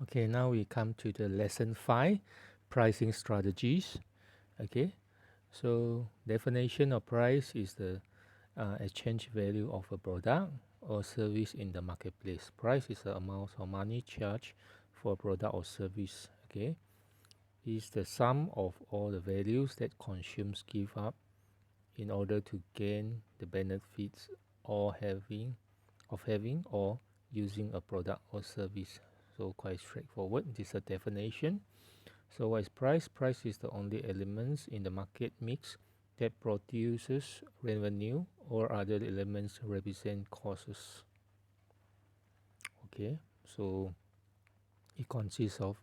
Okay, now we come to the lesson 5, pricing strategies. Okay, so definition of price is the exchange value of a product or service in the marketplace. Price is the amount of money charged for a product or service. Okay, is the sum of all the values that consumers give up in order to gain the benefits or having or using a product or service. So quite straightforward. This is a definition. So what is price? Price is the only elements in the market mix that produces revenue or other elements represent costs. Okay, so it consists of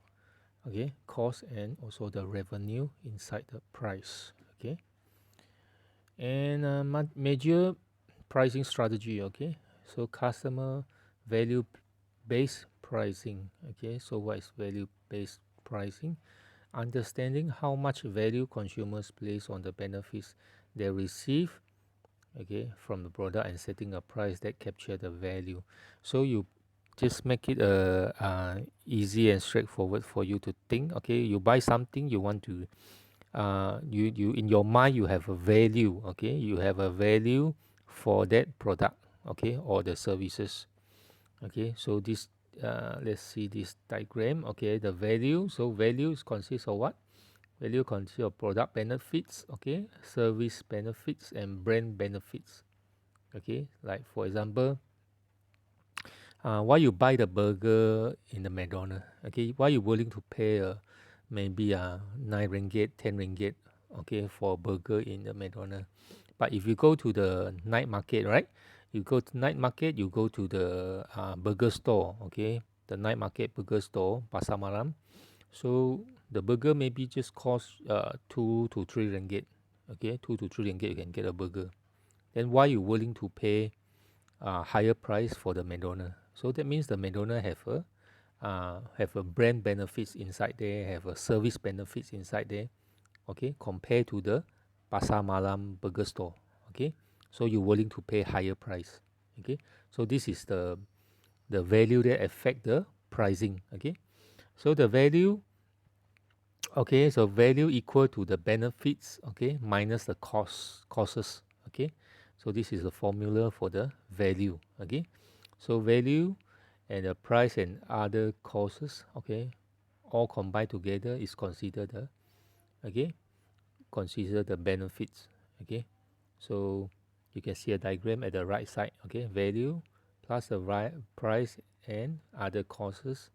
cost and also the revenue inside the price. Okay, and major pricing strategy. Okay, so customer value based pricing. Okay, so what is value based pricing? Understanding how much value consumers place on the benefits they receive from the product and setting a price that capture the value. So you just make it easy and straightforward for you to think. Okay, you buy something, you want to you in your mind you have a value. Okay, you have a value for that product, or the services. Okay, so this let's see this diagram. Okay, the value, so values consists of what? Value consists of product benefits, service benefits and brand benefits. Okay, like for example, why you buy the burger in the McDonald's? Okay, why you willing to pay maybe 9 ringgit, 10 ringgit, for a burger in the McDonald's? But if you go to the night market, right? You go to night market, you go to the burger store, the night market burger store, Pasar Malam. So the burger maybe just cost 2 to 3 ringgit. Okay, 2 to 3 ringgit you can get a burger. Then why you willing to pay higher price for the McDonald's? So that means the McDonald's have a brand benefits inside there, have a service benefits inside there. Okay, compared to the Pasar Malam burger store. Okay, so you're willing to pay higher price. Okay, so this is the value that affect the pricing. Okay, so the value, so value equal to the benefits, minus the costs. Okay, so this is the formula for the value. Okay, so value and the price and other costs, all combined together is considered the okay consider the benefits. Okay, so you can see a diagram at the right side. Okay, value plus the right price and other costs,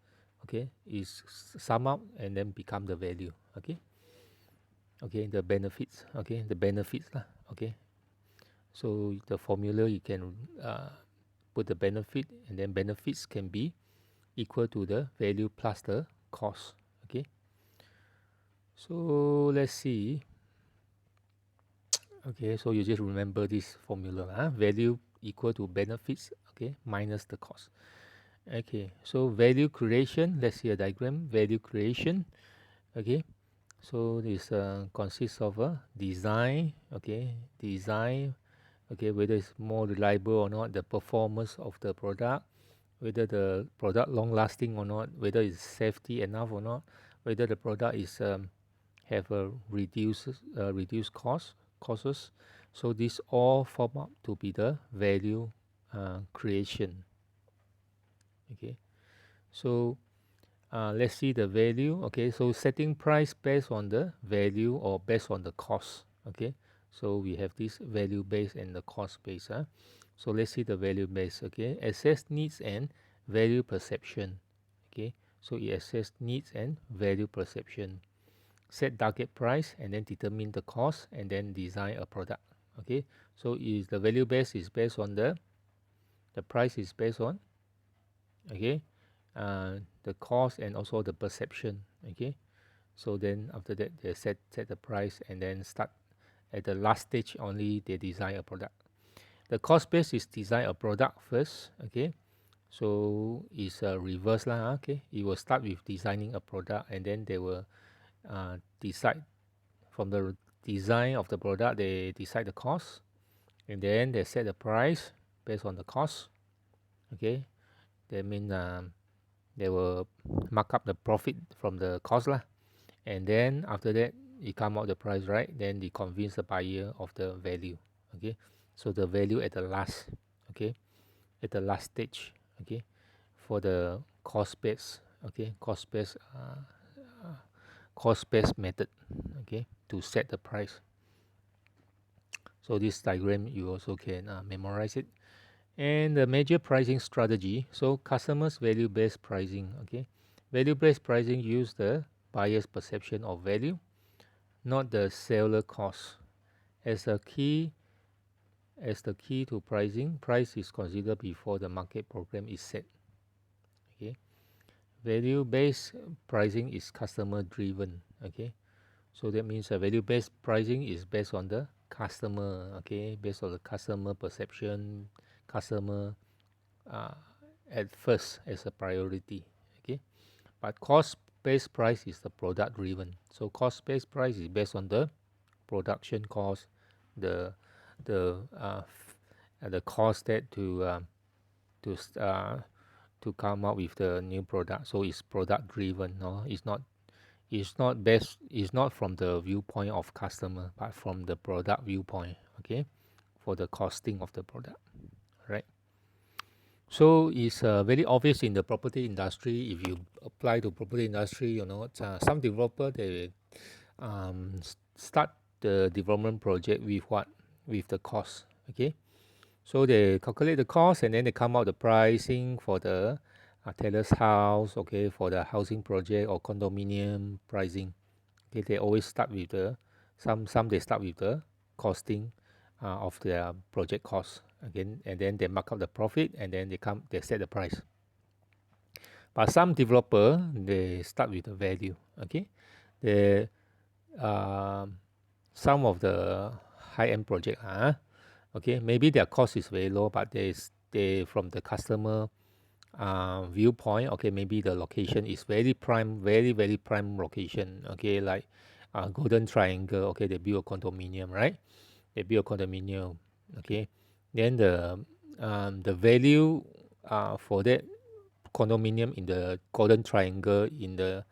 is sum up and then become the value. The benefits. The benefits lah. So the formula you can put the benefit, and then benefits can be equal to the value plus the cost. Okay, so let's see. Okay, so you just remember this formula. Value equal to benefits, minus the cost. Okay, so value creation, let's see a diagram. Value creation. Okay, so this consists of a design. Whether it's more reliable or not, the performance of the product, whether the product long lasting or not, whether it's safety enough or not, whether the product is have a reduced costs. So this all form up to be the value creation. Okay, so let's see the value. Okay, so setting price based on the value or based on the cost. Okay, so we have this value base and the cost base. So let's see the value base. Okay, assess needs and value perception. Okay, so it assess needs and value perception. Set target price and then determine the cost and then design a product. Okay, so is the value base is based on the price is based on the cost and also the perception. Okay, so then after that they set the price and then start at the last stage only they design a product. The cost base is design a product first. Okay, so it's a reverse lah. Okay, it will start with designing a product and then they will decide from the design of the product, they decide the cost and then they set the price based on the cost. Okay, that means they will mark up the profit from the cost lah, and then after that it come out the price, right? Then they convince the buyer of the value. Okay, so the value at the last, okay, at the last stage, okay, for the cost base, okay, cost based method, okay, to set the price. So this diagram you also can memorize it. And the major pricing strategy, so customers value based pricing, okay, value based pricing use the buyer's perception of value, not the seller cost as a key. As the key to pricing, price is considered before the market program is set. Okay, value based pricing is customer driven. Okay, so that means value based pricing is based on the customer, okay, based on the customer perception, customer uh, at first as a priority. Okay, but cost based price is the product driven. So cost based price is based on the production cost, the the cost that to to come up with the new product. So it's product driven. No, it's not best. It's not from the viewpoint of customer, but from the product viewpoint. Okay, for the costing of the product, right? So it's very obvious in the property industry. If you apply to property industry, you know, some developer they start the development project with what? With the cost. Okay, so they calculate the cost and then they come out the pricing for the teller's house. Okay, for the housing project or condominium pricing. Okay, they always start with the some they start with the costing of their project cost again, and then they mark up the profit and then they set the price. But some developer they start with the value. Okay, the some of the high end project okay, maybe their cost is very low, but they from the customer viewpoint, okay, maybe the location is very prime, very prime location, okay, like Golden Triangle, okay, they build a condominium, right? They build a condominium, okay, then the value for that condominium in the Golden Triangle in the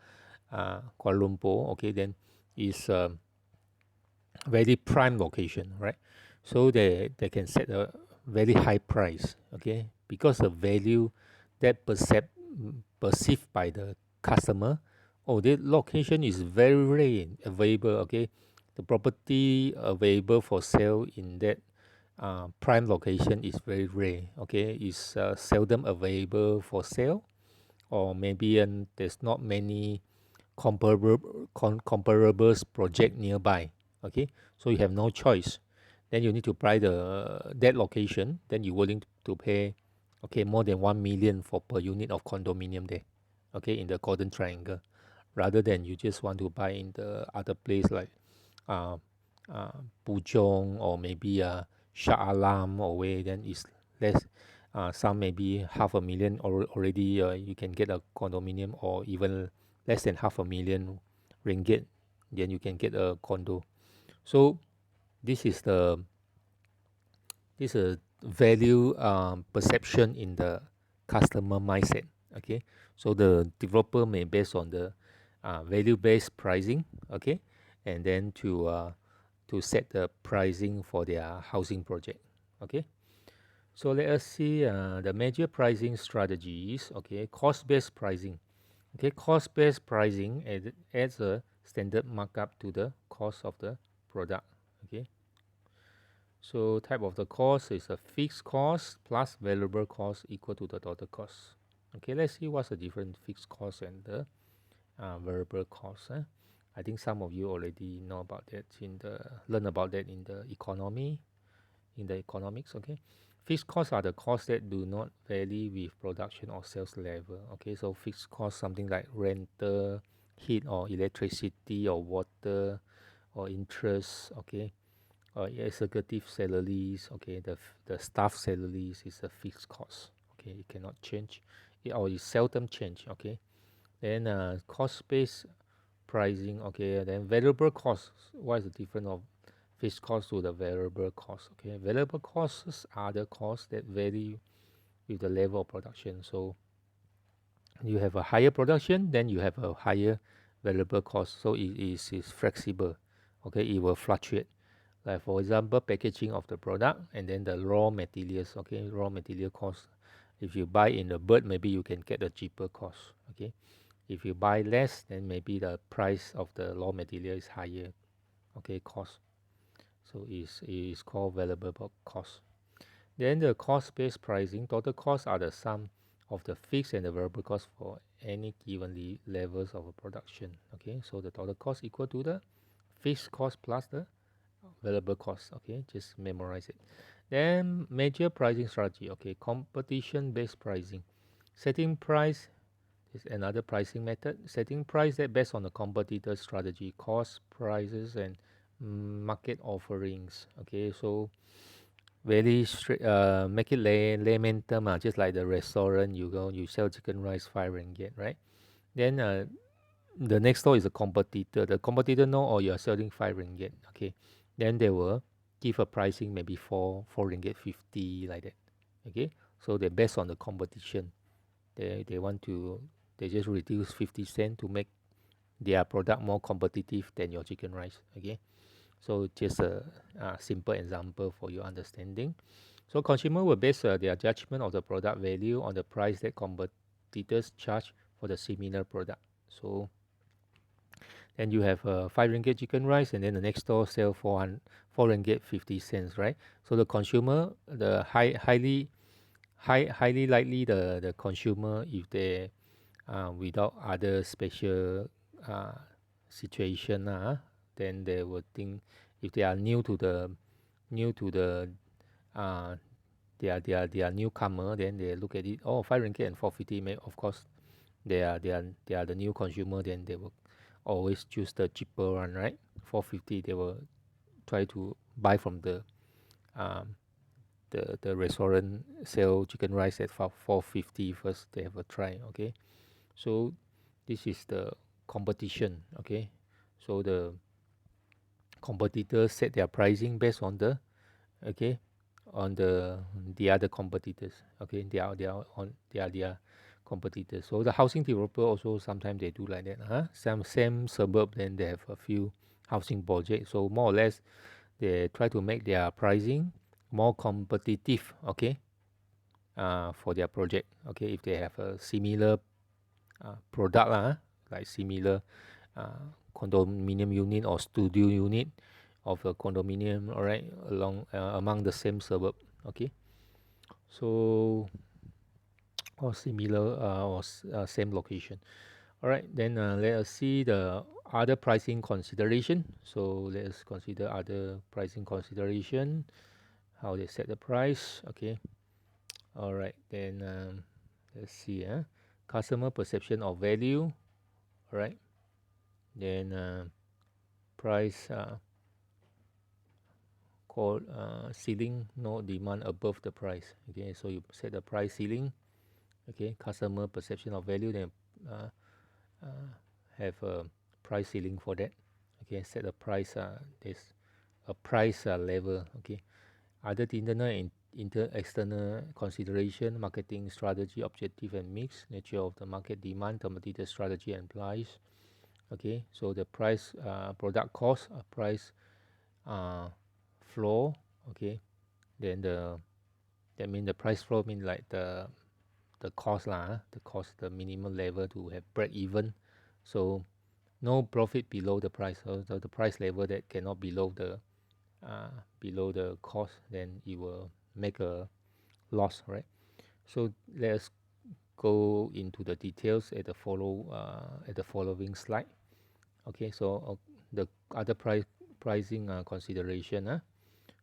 Kuala Lumpur, okay, then is very prime location, right? So they can set a very high price, okay, because the value that perceived by the customer. Oh, the location is very rare available, okay. The property available for sale in that prime location is very rare, okay. Is seldom available for sale, or maybe there's not many comparables project nearby, okay. So you have no choice, then you need to buy that location, then you're willing to pay, okay, more than 1 million for per unit of condominium there, okay, in the Golden Triangle, rather than you just want to buy in the other place like uh, Pujong, or maybe Shah Alam or where, then it's less, some maybe half a million, or already you can get a condominium, or even less than half a million ringgit, then you can get a condo. So this is the this is value perception in the customer mindset, okay. So the developer may based on the value based pricing, okay, and then to set the pricing for their housing project, okay. So let us see the major pricing strategies, okay. Cost based pricing, okay. Cost based pricing adds a standard markup to the cost of the product, okay. So type of the cost is a fixed cost plus variable cost equal to the total cost. Okay, let's see what's the different fixed cost and the variable cost. I think some of you already know about that learn about that in the economics. Okay, fixed costs are the costs that do not vary with production or sales level. Okay, so fixed cost something like rental, heat or electricity or water or interest. Okay, executive salaries, okay, the staff salaries is a fixed cost, okay, it cannot change, or it seldom change, okay. Then cost based pricing, okay, then variable costs. What is the difference of fixed cost to the variable cost? Okay, variable costs are the costs that vary with the level of production. So you have a higher production, then you have a higher variable cost. So it is flexible. Okay, it will fluctuate. Like for example, packaging of the product and then the raw materials. Okay, raw material cost. If you buy in the bulk, maybe you can get a cheaper cost. Okay, if you buy less, then maybe the price of the raw material is higher. Okay, cost. So is called variable cost. Then the cost-based pricing, total costs are the sum of the fixed and the variable cost for any given levels of a production. Okay, so the total cost equal to the fixed cost plus the variable cost. Okay, just memorize it. Then major pricing strategy. Okay, competition-based pricing. Setting price is another pricing method. Setting price that based on the competitor strategy, cost, prices, and market offerings. Okay, so very straight, make it layman term, just like the restaurant you go, you sell chicken rice 5 ringgit, right? Then the next door is a competitor. The competitor know, oh, you're selling 5 ringgit, okay? Then they will give a pricing maybe four ringgit 50 like that, okay? So they based on the competition. They want to they just reduce 50 cents to make their product more competitive than your chicken rice, okay? So just a simple example for your understanding. So consumer will base their judgment of the product value on the price that competitors charge for the similar product. So then you have 5 ringgit chicken rice, and then the next store sell 4 ringgit 50 cents, right? So the consumer, the highly likely the consumer, if they without other special uh, situation, then they will think, if they are new to the uh, they are newcomer, then they look at it, oh, 5 ringgit and 450, of course they are the new consumer, then they will always choose the cheaper one, right? 450, they will try to buy from um, the restaurant sell chicken rice at 450 first, they have a try, okay? So this is the competition, okay? So the competitors set their pricing based on the, okay, on the other competitors, okay? They are competitors. So the housing developer also sometimes they do like that, some same suburb, then they have a few housing projects, so more or less they try to make their pricing more competitive, okay, for their project, okay, if they have a similar product lah, like similar condominium unit or studio unit of a condominium, all right, along among the same suburb, okay. So or similar or same location. All right, then let us see the other pricing consideration. So let's consider other pricing consideration, how they set the price, okay. All right, then let's see, customer perception of value, all right. Then price called ceiling, no demand above the price, okay. So you set the price ceiling, okay. Customer perception of value, then uh, have a price ceiling for that, okay. Set the price, there's a price level, okay. Other internal and external consideration, marketing strategy, objective and mix, nature of the market demand, competitor strategy and price, okay. So the price, product cost, price uh, floor, okay. Then that mean the price floor mean like the cost lah, the cost, the minimum level to have break even. So no profit below the price, so the price level that cannot below the cost, then it will make a loss, right? So let's go into the details at the following slide. Okay, so the other pricing consideration.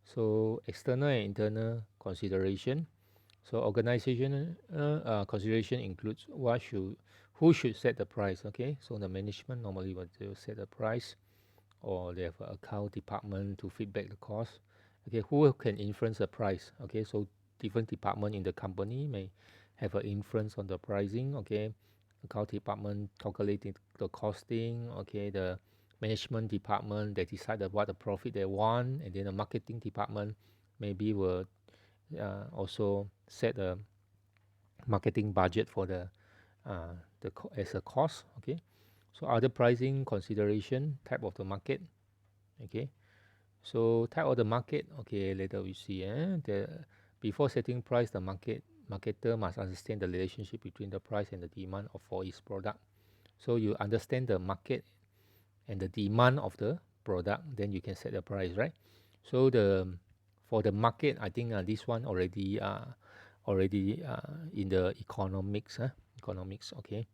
So external and internal consideration. So organizational consideration includes who should set the price. Okay, so the management normally will set the price, or they have an account department to feedback the cost. Okay, who can influence the price? Okay, so different department in the company may have an influence on the pricing. Okay, account department calculating the costing. Okay, the management department they decide what the profit they want, and then the marketing department maybe will also set a marketing budget for the as a cost. Okay, so other pricing consideration, type of the market. Okay, so type of the market. Okay, later we see. Before setting price, the marketer must understand the relationship between the price and the demand for its product. So you understand the market and the demand of the product, then you can set the price, right? So for the market, I think this one already in the economics. Okay,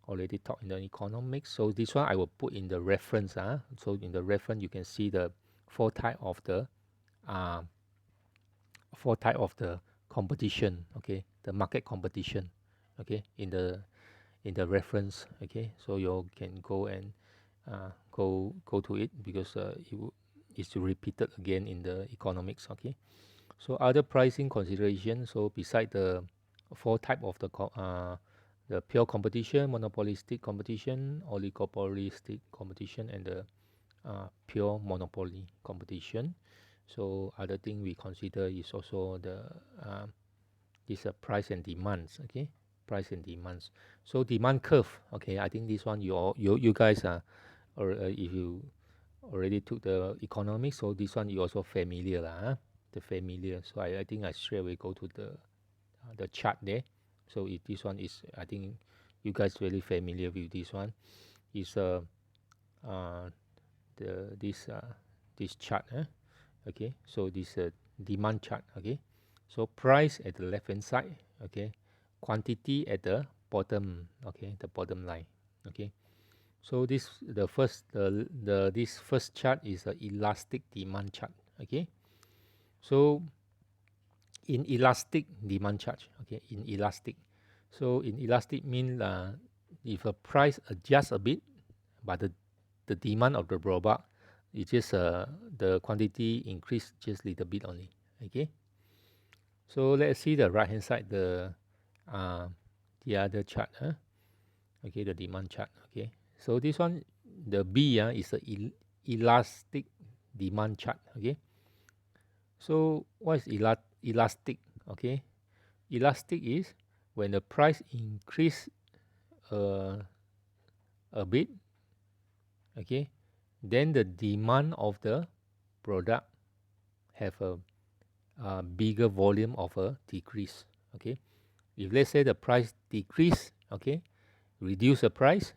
already taught in the economics. So this one I will put in the reference. So in the reference you can see the four type of the uh, competition. Okay, the market competition. Okay, in the reference. Okay, so you can go and go to it because it's repeated again in the economics. Okay, so other pricing considerations. So beside the four type of the pure competition, monopolistic competition, oligopolistic competition, and the pure monopoly competition. So other thing we consider is also the this price and demands. Okay, price and demands. So demand curve. Okay, I think this one you guys are, or if you already took the economics, so this one you also familiar lah. The familiar. So I think I straight away go to the chart there. So if this one is, I think you guys really familiar with this one. Is the this chart. Okay, so this demand chart. Okay, so price at the left hand side. Okay, quantity at the bottom. Okay, the bottom line. Okay, so this this first chart is a elastic demand chart. Okay, so in elastic demand chart. Okay, in elastic. So in elastic means if a price adjusts a bit, but the demand of the product is just the quantity increase just little bit only. Okay, so let's see the right hand side, the other chart. Okay, the demand chart. Okay, so this one, the B is a elastic demand chart. Okay, so what is elastic? Okay, elastic is when the price increase a bit. Okay, then the demand of the product have a bigger volume of a decrease. Okay, if let's say the price decrease, okay, reduce the price,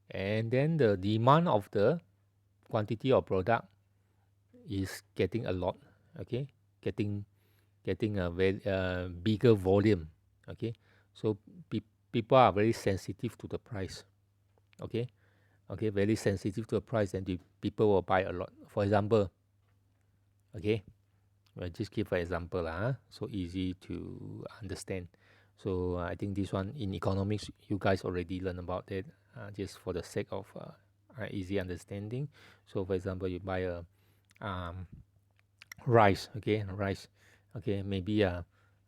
and then the demand of the quantity of product is getting a lot. Okay, getting a very bigger volume. Okay, so people are very sensitive to the price. Okay, very sensitive to the price, and the people will buy a lot. For example, okay, I'll just give an example so easy to understand. So I think this one in economics you guys already learn about it, just for the sake of easy understanding. So for example, you buy a rice. Okay, maybe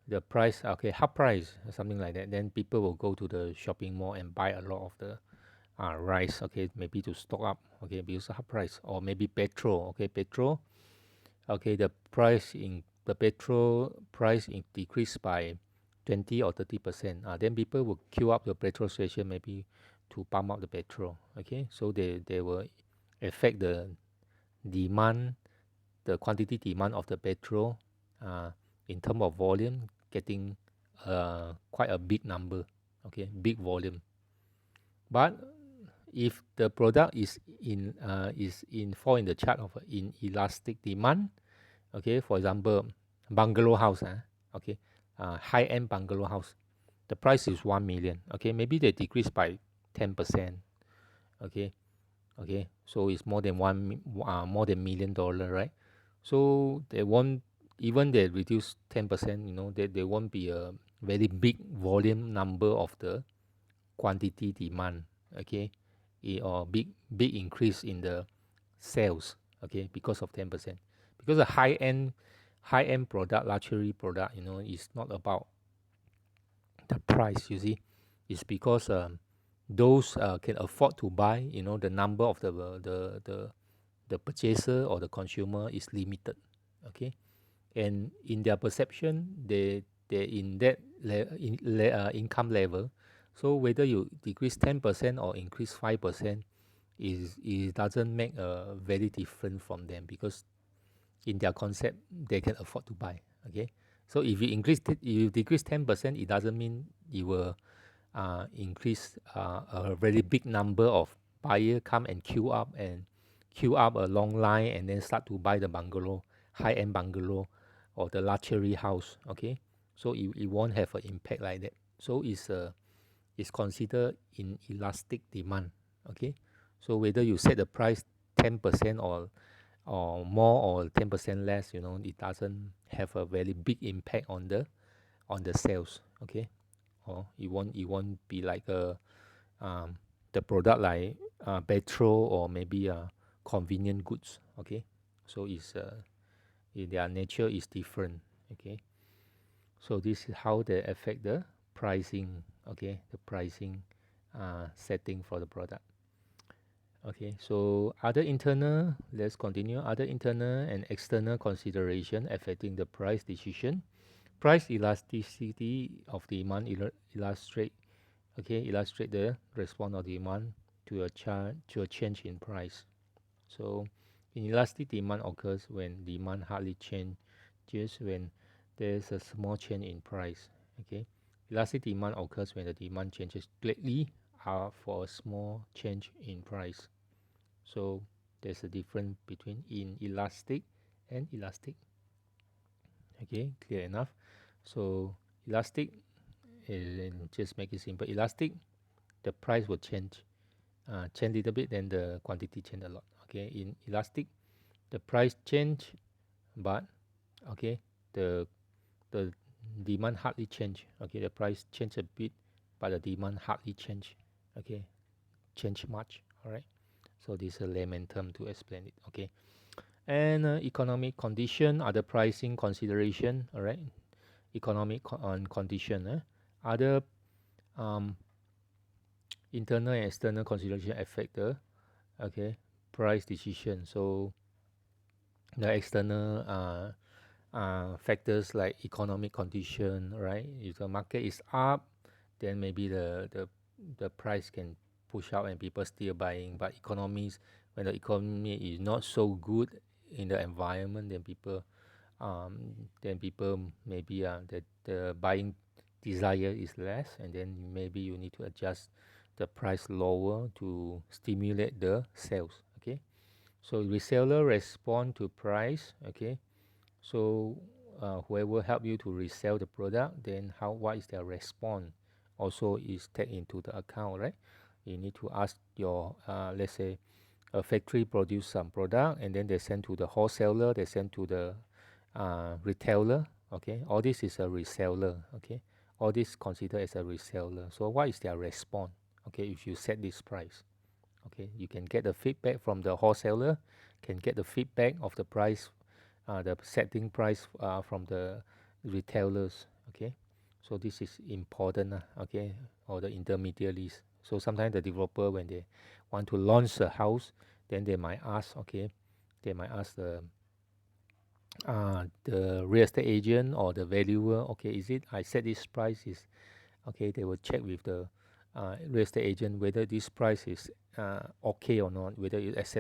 the price, okay, half price, something like that. Then people will go to the shopping mall and buy a lot of the rice. Okay, maybe to stock up. Okay, because half price. Or maybe petrol. Okay, petrol. Okay, the petrol price decreased by 20 or 30%. Then people will queue up the petrol station maybe to pump up the petrol. Okay, so they will affect the demand, the quantity demand of the petrol in terms of volume, getting quite a big number. Okay, big volume. But if the product is in fall in the chart of in elastic demand, okay, for example, bungalow house, okay, high-end bungalow house, the price is 1 million. Okay, maybe they decrease by 10%. Okay, so it's more than more than $1 million, right? So they won't, even they reduce 10%, there won't be a very big volume number of the quantity demand. Okay, or big increase in the sales. Okay, because of 10%. Because a high end product, luxury product, is not about the price. You see, it's because those can afford to buy. The number of the purchaser or the consumer is limited. Okay, and in their perception, they in that income level, So whether you decrease 10% or increase 5% it doesn't make a very different from them, because in their concept they can afford to buy. Okay, so if you you decrease 10%, it doesn't mean you will increase a very big number of buyer come and queue up a long line and then start to buy the bungalow, high-end bungalow or the luxury house. Okay, so it won't have an impact like that. So it's considered in elastic demand. Okay, so whether you set the price 10% or more or 10% less, it doesn't have a very big impact on the sales. Okay, or it won't be like um, the product like petrol or maybe convenient goods. Okay, so their nature is different. Okay, so this is how they affect the pricing. Okay, the pricing setting for the product. Okay, so let's continue. Other internal and external consideration affecting the price decision. Price elasticity of demand illustrate the response of demand to a change in price. So inelastic demand occurs when demand hardly changes when there's a small change in price. Okay, elastic demand occurs when the demand changes greatly for a small change in price. So there's a difference between inelastic and elastic. Okay, clear enough. So elastic, just make it simple. Elastic, the price will change a little bit, then the quantity change a lot. Okay, in elastic, the price change, but okay, the the demand hardly change. Okay, the price change a bit, but the demand hardly change. Okay, change much. All right. So this is a layman term to explain it. Okay, and economic condition, other pricing consideration. All right, economic condition. Other um, internal and external consideration affect the price decision. So the external factors like economic condition, right? If the market is up, then maybe the price can push up and people still buying. But when the economy is not so good in the environment, then people maybe the buying desire is less, and then maybe you need to adjust the price lower to stimulate the sales. Okay, so reseller respond to price. Okay, so whoever help you to resell the product, then what is their response also is take into the account, right? You need to ask your let's say a factory produce some product and then they send to the wholesaler, they send to the retailer. Okay, all this is a reseller. Okay, all this considered as a reseller. So what is their response? Okay, if you set this price, okay, you can get the feedback from the wholesaler, can get the feedback of the price, the setting price from the retailers. Okay, so this is important. Okay, or the intermediaries. So sometimes the developer, when they want to launch a house, then they might ask. Okay, they might ask the real estate agent or the valuer. Okay, is it I set this price is okay? They will check with the real estate agent whether this price is okay or not, whether it's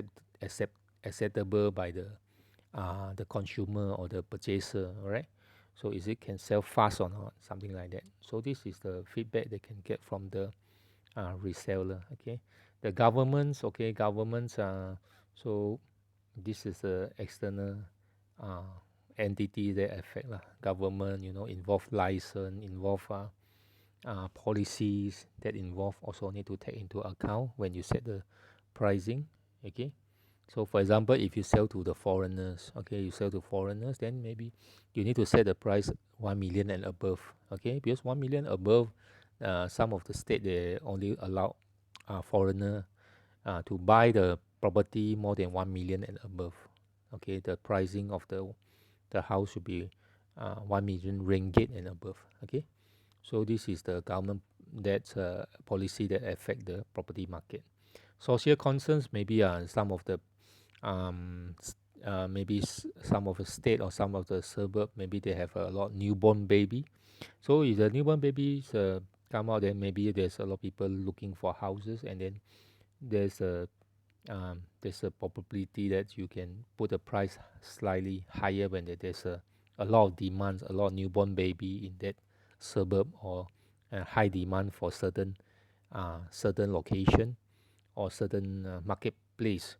acceptable by the consumer or the purchaser. All right, so is it can sell fast or not, something like that. So this is the feedback they can get from the reseller. Okay, the governments so this is the external uh, entity that affect lah. Government, involve license, involve policies that involve also need to take into account when you set the pricing. Okay, so for example, if you sell to the foreigners, okay, you sell to foreigners, then maybe you need to set the price 1 million and above. Okay, because 1 million above, some of the state they only allow foreigner to buy the property more than 1 million and above. Okay, the pricing of the house should be 1 million ringgit and above. Okay, so this is the government that's policy that affect the property market. Social concerns, maybe some of the maybe some of the state or some of the suburb, maybe they have a lot newborn baby. So if the newborn baby is come out, then maybe there's a lot of people looking for houses, and then there's a there's a probability that you can put the price slightly higher when there's a lot of demands, a lot of newborn baby in that suburb, or high demand for certain location or certain marketplace.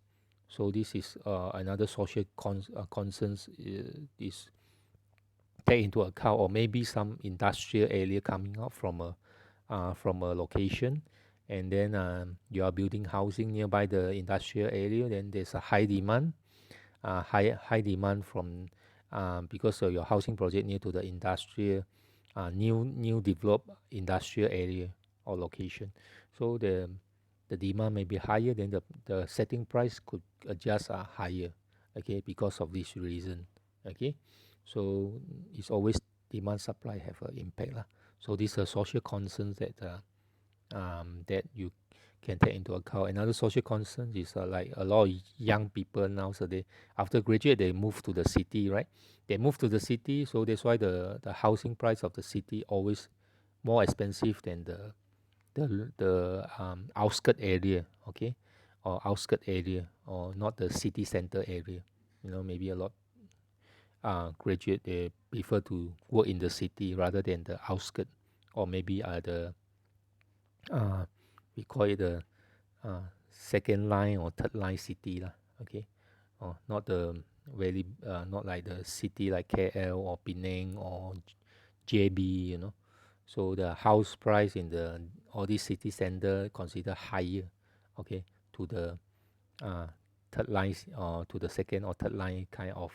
So this is another social concerns is take into account, or maybe some industrial area coming out from a location, and then you are building housing nearby the industrial area, then there's a high demand from because of your housing project near to the industrial new developed industrial area or location. So the demand may be higher, then the setting price could adjust higher, okay, because of this reason, okay. So it's always demand supply have an impact lah. So these are social concerns that you can take into account. Another social concern is like a lot of young people nowadays, after graduate, they move to the city, right? They move to the city, so that's why the housing price of the city always more expensive than the outskirt area, okay, or outskirt area, or not the city center area. Maybe a lot graduate, they prefer to work in the city rather than the outskirt, or maybe the uh, we call it the second line or third line city lah, okay, not the very not like the city like KL or Penang or JB, so the house price in the all these city center consider higher, okay, to the uh, third line, or to the second or third line kind of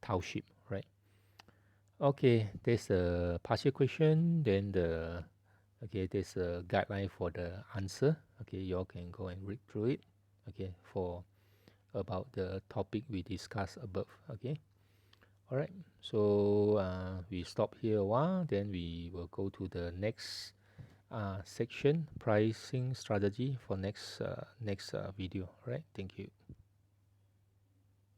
township, right? Okay, there's a partial question, then there's a guideline for the answer. Okay, you all can go and read through it, okay, for about the topic we discussed above, okay. All right, so we stop here a while, then we will go to the next section, pricing strategy, for next video. All right, thank you.